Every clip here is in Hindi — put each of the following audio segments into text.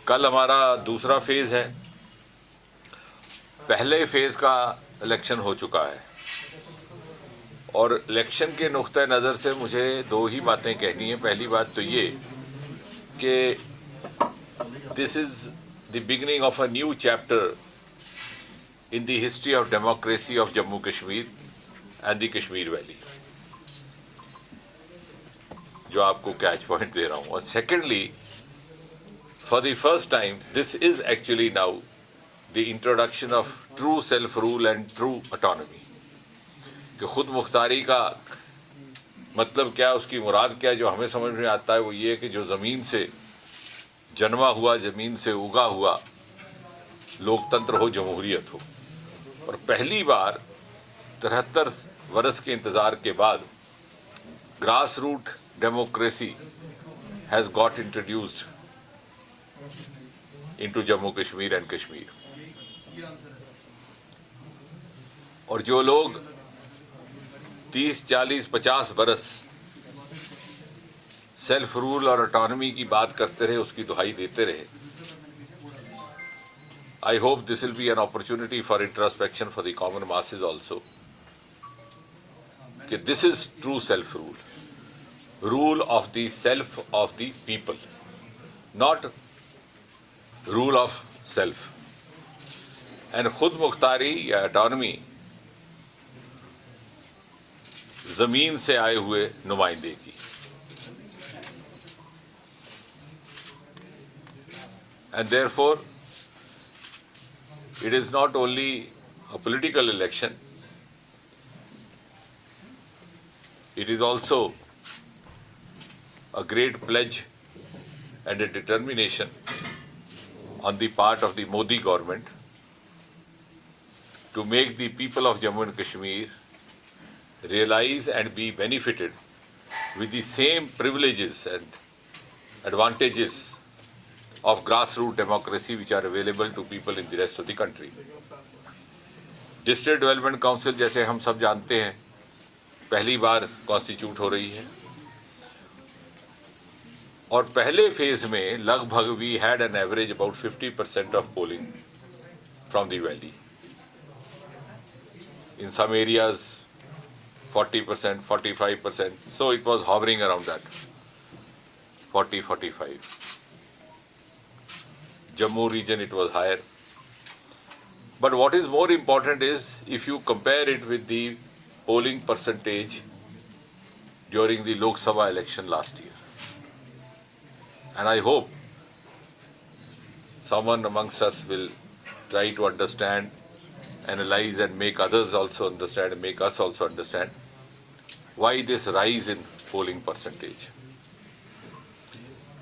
कल हमारा दूसरा फेज़ है। पहले फेज़ का इलेक्शन हो चुका है और इलेक्शन के नुक्ते नज़र से मुझे दो ही बातें कहनी है। पहली बात तो ये कि this is the beginning of a new chapter in the history of democracy of Jammu Kashmir and the Kashmir Valley, जो आपको कैच पॉइंट दे रहा हूँ। और secondly, for the first time this is actually now the introduction of true self rule and true autonomy, कि खुद मुख्तारी का मतलब क्या, उसकी मुराद क्या, जो हमें समझ में आता है वो ये कि जो ज़मीन से जन्मा हुआ, ज़मीन से उगा हुआ लोकतंत्र हो, जमहूरियत हो। और पहली बार 73 वर्ष के इंतज़ार के बाद grass root democracy has got introduced into Jammu Kashmir and Kashmir. और जो लोग 30, 40, 50 बरस सेल्फ रूल और ऑटोनॉमी की बात करते रहे, उसकी दुहाई देते रहे, I hope this will be an opportunity for introspection for the common masses also. That this is true self-rule, rule of the self of the people, not rule of self. And खुद मुख्तारी या autonomy ज़मीन से आए हुए नुमाइंदे की। And therefore it is not only a political election, it is also a great pledge and a determination on the part of the Modi government to make the people of Jammu and Kashmir realize and be benefited with the same privileges and advantages of grassroots democracy which are available to people in the rest of the country. District development council, जैसे हम सब जानते हैं, पहली बार कॉन्स्टिट्यूट हो रही है और पहले फेज में लगभग we had an average about 50% of polling from the valley. In some areas 40%, 45%, so it was hovering around that 40-45. Jammu region it was higher. But what is more important is if you compare it with the polling percentage during the Lok Sabha election last year. And I hope someone amongst us will try to understand, analyze and make others also understand and make us also understand why this rise in polling percentage.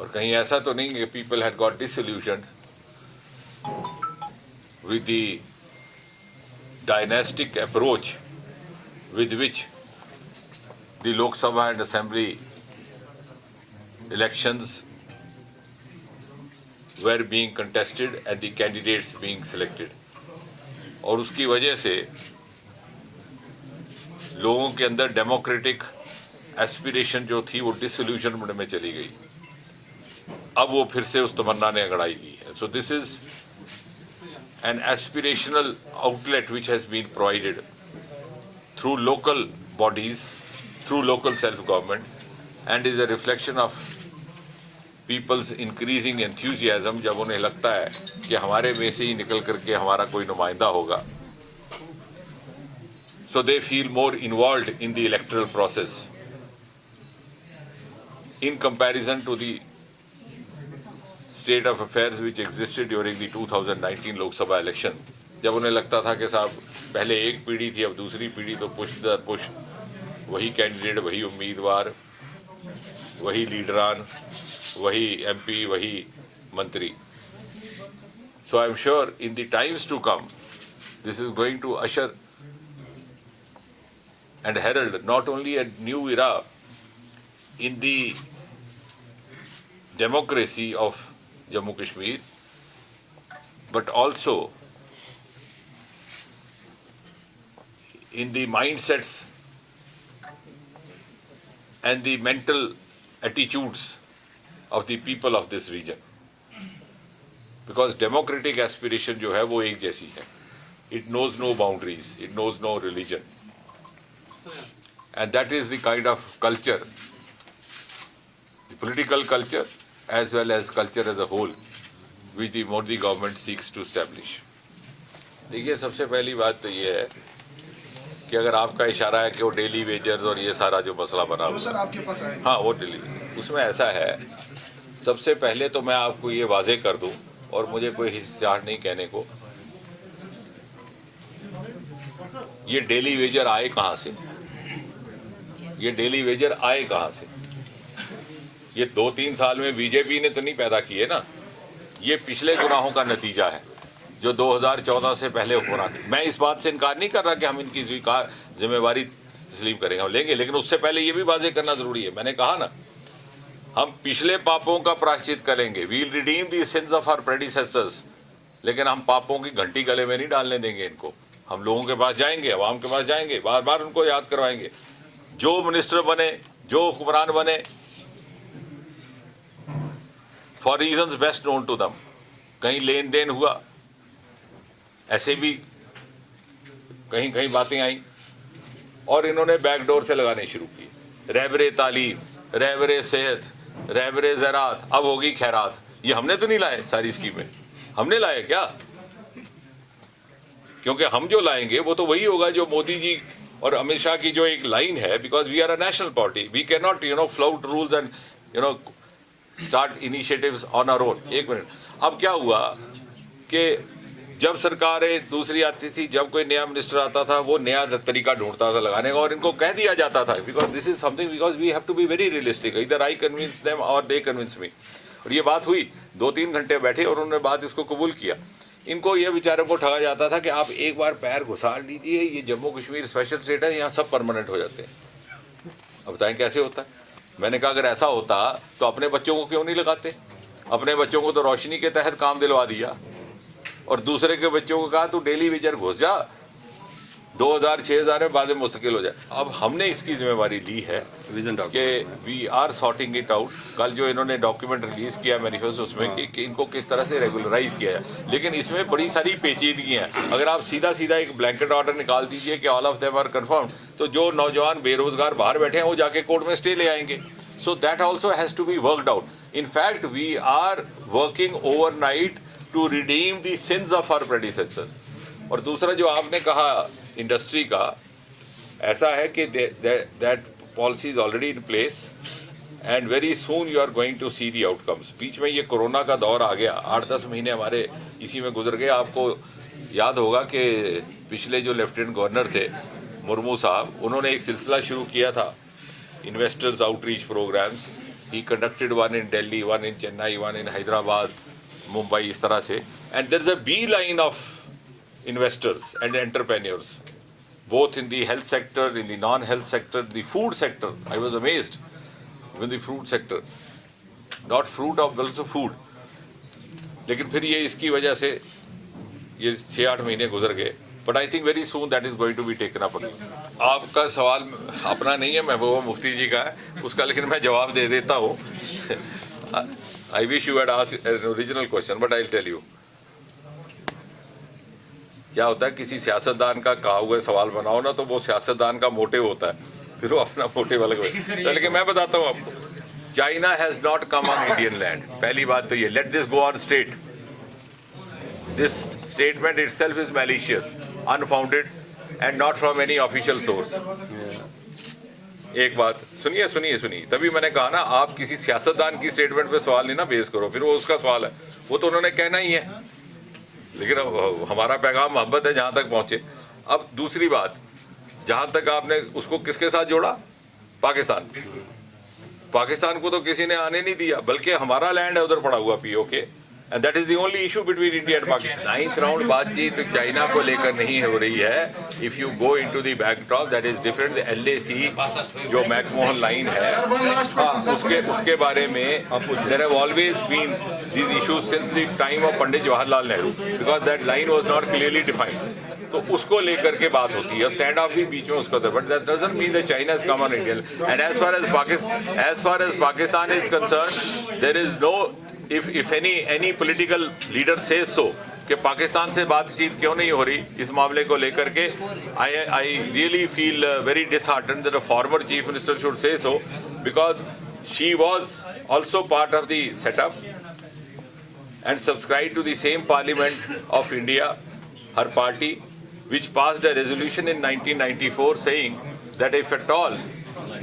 और कहीं ऐसा तो नहीं कि people had got disillusioned with the dynastic approach with which the Lok Sabha and Assembly elections were being contested and the candidates being selected. और उसकी वजह से लोगों के अंदर डेमोक्रेटिक एस्पिरेशन जो थी वो डिसइल्यूजनमेंट में चली गई। अब वो फिर से उस तमन्ना ने अगड़ाई की है। So this is an aspirational outlet which has been provided through local bodies, through local self-government, and is a reflection of people's increasing enthusiasm जब उन्हें लगता है कि हमारे में से ही निकल करके हमारा कोई नुमाइंदा होगा। So they feel more involved in the electoral process in comparison to the state of affairs which existed during the 2019 लोक सभा इलेक्शन, जब उन्हें लगता था कि साहब पहले एक पीढ़ी थी, अब दूसरी पीढ़ी, तो पुश दर पुश वही कैंडिडेट, वही उम्मीदवार, वही लीडरान, वही एमपी, वही मंत्री। So I am sure in the times to come this is going to usher and herald not only a new era in the democracy of Jammu Kashmir, but also in the mindsets and the mental attitudes of the people of this region. Because democratic aspiration जो है वो एक जैसी है. It knows no boundaries, it knows no religion, and that is the kind of culture, the political culture as well as culture as a whole which the Modi government seeks to establish. देखिए, सबसे पहली बात तो ये है कि अगर आपका इशारा है कि वो डेली वेजर्स और ये सारा जो मसला बना हुआ, सर आपके पास आए, हाँ वो डेली, उसमें ऐसा है, सबसे पहले तो मैं आपको ये वाजे कर दूं और मुझे कोई हिचकिचाहट नहीं कहने को, ये डेली वेजर आए कहाँ से, ये डेली वेजर आए कहाँ से? ये 2-3 साल में बीजेपी ने तो नहीं पैदा किए ना, ये पिछले गुनाहों का नतीजा है जो 2014 से पहले होना थी. मैं इस बात से इनकार नहीं कर रहा कि हम इनकी जिम्मेवारी तस्लीम करेंगे, हम लेंगे, लेकिन उससे पहले ये भी वाजे करना जरूरी है. मैंने कहा ना, हम पिछले पापों का प्रायश्चित करेंगे, we'll redeem the sins of our predecessors, लेकिन हम पापों की घंटी गले में नहीं डालने देंगे इनको. हम लोगों के पास जाएंगे, अवाम के पास जाएंगे, बार बार उनको याद करवाएंगे. जो मिनिस्टर बने, जो हुक्मरान बने, for reasons best known to them, कहीं लेन देन हुआ, ऐसे भी कहीं कहीं बातें आई और इन्होंने बैकडोर से लगाने शुरू किए. रहबरे तालीम, रहबरे सेहत, रहबरे ज़रात, अब होगी खैरात. ये हमने तो नहीं लाए सारी स्कीमें, हमने लाए क्या? क्योंकि हम जो लाएंगे वो तो वही होगा जो मोदी जी और अमित शाह की जो एक लाइन है, because we are a national party, we can not flout rules and start initiatives on our own. एक मिनट, अब क्या हुआ कि जब सरकारें दूसरी आती थी, जब कोई नया मिनिस्टर आता था, वो नया तरीका ढूंढता था लगाने का और इनको कह दिया जाता था, because this is something, because we have to be very realistic, इधर आई कन्विंस देम और दे कन्विंस मी. और ये बात हुई, 2-3 घंटे बैठे और उन्होंने बात इसको कबूल किया. इनको ये बेचारों को ठगा जाता था कि आप एक बार पैर घुसाड़ लीजिए, ये जम्मू कश्मीर स्पेशल स्टेट है, यहाँ सब परमानेंट हो जाते हैं. अब बताएं कैसे होता है? मैंने कहा अगर ऐसा होता तो अपने बच्चों को क्यों नहीं लगाते? अपने बच्चों को तो रोशनी के तहत काम दिलवा दिया और दूसरे के बच्चों को कहा तू डेली वेजर घुस जा, 2000-6000 में बाद में मुस्तकिल हो जाए. अब हमने इसकी जिम्मेवारी ली है कि we are sorting it out. कल जो इन्होंने डॉक्यूमेंट रिलीज किया मैनिफेस्टो, उसमें कि इनको किस तरह से रेगुलराइज किया है, लेकिन इसमें बड़ी सारी पेचीदगियां हैं. अगर आप सीधा सीधा एक ब्लैंकेट ऑर्डर निकाल दीजिए कि all of them are confirm, तो जो नौजवान बेरोजगार बाहर बैठे हैं वो जाके कोर्ट में स्टे ले आएंगे. So that also has to be worked out. In fact we are working overnight to redeem the sins of our predecessor. और दूसरा जो आपने कहा इंडस्ट्री का, ऐसा है कि that policy is already in place and very soon you are going to see the outcomes. बीच में ये कोरोना का दौर आ गया, 8-10 महीने हमारे इसी में गुजर गए. आपको याद होगा कि पिछले जो लेफ्टिनेंट गवर्नर थे मुर्मू साहब, उन्होंने एक सिलसिला शुरू किया था, investors outreach programs. He conducted one in Delhi, one in Chennai, one in Hyderabad, Mumbai, इस तरह से. And there is a beeline of investors and entrepreneurs, both in the health sector, in the non-health sector, the food sector. I was amazed, even the fruit sector, not fruit of but also food. लेकिन फिर ये इसकी वजह से ये 6-8 महीने गुजर गए. But I think very soon that is going to be taken up again. आपका सवाल अपना नहीं है, महबूबा मुफ्ती जी का है उसका, लेकिन मैं जवाब दे देता हूँ. I wish you had asked an original question, but I will tell you. क्या होता है, किसी सियासतदान का कहा हुआ सवाल बनाओ ना, तो वो सियासतदान का मोटिव होता है, फिर वो अपना मोटिव अलग होता है. लेकिन मैं बताता हूँ आपको, China has not come on Indian land. पहली बात तो ये, let this go on state. This statement itself is malicious, unfounded and not from any official source. एक बात सुनिए सुनिए सुनिए, तभी मैंने कहा ना, आप किसी सियासतदान की स्टेटमेंट पे सवाल नहीं ना बेस करो, फिर वो उसका सवाल है, वो तो उन्होंने कहना ही है, लेकिन हमारा पैगाम मोहब्बत है जहाँ तक पहुँचे. अब दूसरी बात, जहाँ तक आपने उसको किसके साथ जोड़ा, पाकिस्तान. पाकिस्तान को तो किसी ने आने नहीं दिया, बल्कि हमारा लैंड है उधर पड़ा हुआ POK, and that is the only issue between India and Pakistan. 9th round बातचीत चाइना को लेकर नहीं हो रही है. If you go into the backdrop that is different. LAC जो मैकमोहन लाइन है, उसके बारे में there have always been these issues since the time of Pandit Jawaharlal Nehru, because that line was not clearly defined. तो उसको लेकर के बात होती है, स्टैंड ऑफ भी बीच में उसका था, but that doesn't mean that China is come on India. And as far as Pakistan is concerned, there is no if any political leader says so कि पाकिस्तान से बातचीत क्यों नहीं हो रही इस मामले को लेकर के, I really feel very disheartened that a former chief minister should say so, because she was also part of the setup and subscribed to the same Parliament of India, her party, which passed a resolution in 1994 saying that if at all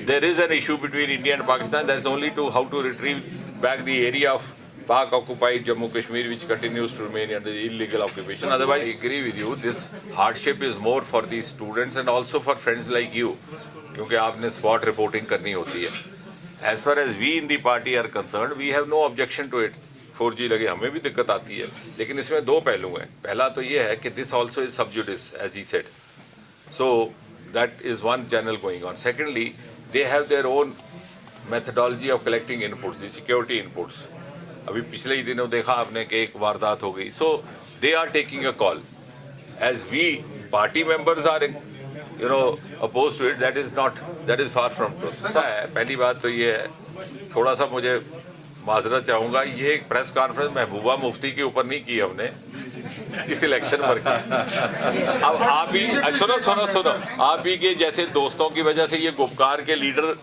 there is an issue between India and Pakistan, that's only to how to retrieve back the area of Pak-occupied Jammu Kashmir, which continues to remain under the illegal occupation. Otherwise, I agree with you, this hardship is more for the students and also for friends like you, क्योंकि आपने spot reporting करनी होती है. As far as we in the party are concerned, we have no objection to it. 4G लगे हमें भी दिक्कत आती है, लेकिन इसमें दो पहलू हैं. पहला तो ये है कि this also is sub judice, as he said. So that is one channel going on. Secondly, they have their own methodology of collecting inputs, the security inputs. अभी पिछले ही दिनों देखा आपने कि एक वारदात हो गई. So they are taking a call. As we party members are, opposed to it, that is far from truth. पहली बात तो ये है, थोड़ा सा मुझे माजरत चाहूँगा, ये एक प्रेस कॉन्फ्रेंस महबूबा मुफ्ती के ऊपर नहीं की हमने, इस इलेक्शन पर की. अब आप ही सुनो, आप ही के जैसे दोस्तों की वजह से ये गुपकार के लीडर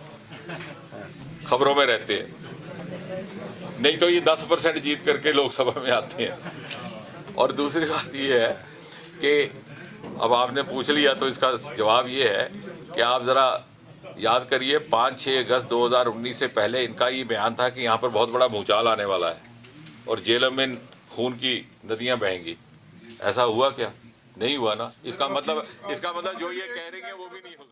खबरों में रहते हैं, नहीं तो ये 10% जीत करके लोकसभा में आते हैं. और दूसरी बात ये है कि अब आपने पूछ लिया तो इसका जवाब ये है कि आप ज़रा याद करिए 5-6 अगस्त 2019 से पहले इनका ये बयान था कि यहाँ पर बहुत बड़ा भूचाल आने वाला है और जेलों में खून की नदियाँ बहेंगी. ऐसा हुआ क्या? नहीं हुआ ना. इसका मतलब जो ये कह रहे हैं वो भी नहीं हो.